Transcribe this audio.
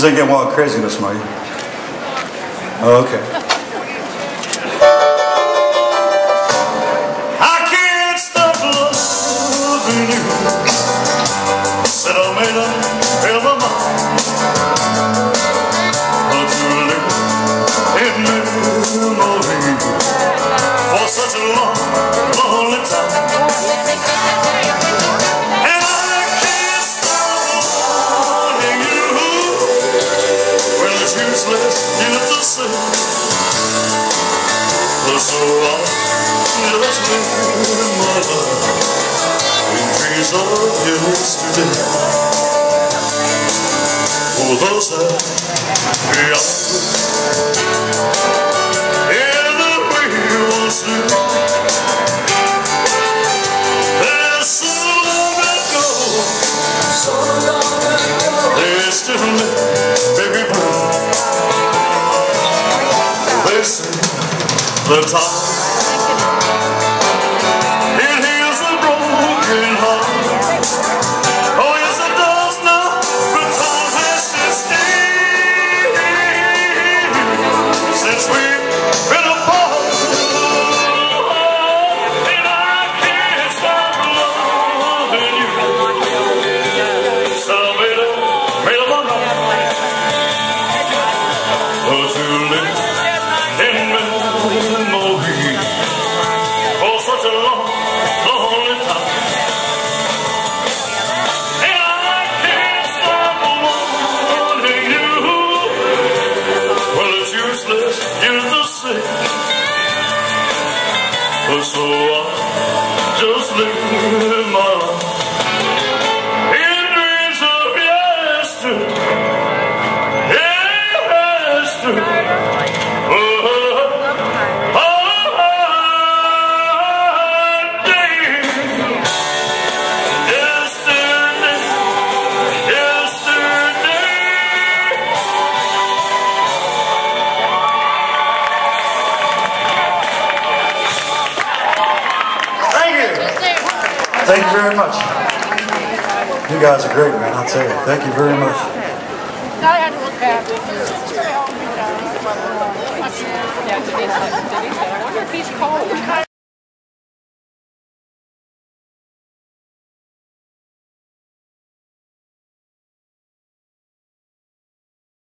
ain't getting wild craziness, are you? Oh, okay. I can't stop loving you. Said I made up my mind to live in memory for such a long, lonely time. And I can't stop wanting you. Well, it's useless, you to say. So I'll just live my life in dreams of yesterday. For those that in the way once knew, there's so long ago, they still live, baby blue. They say the time it heals a broken heart. Oh yes it does now, but time has to stay since we've been apart. And I can't stop loving you. So I made up my mind to live in memory for such a long, lonely time. And I can't stop wanting you. Well, it's useless, you to say. So I'll just live my life in dreams of yesterday. Yesterday. Thank you very much. You guys are great, man. I'll tell you. Thank you very much. I had to look back. I wonder if he's cold.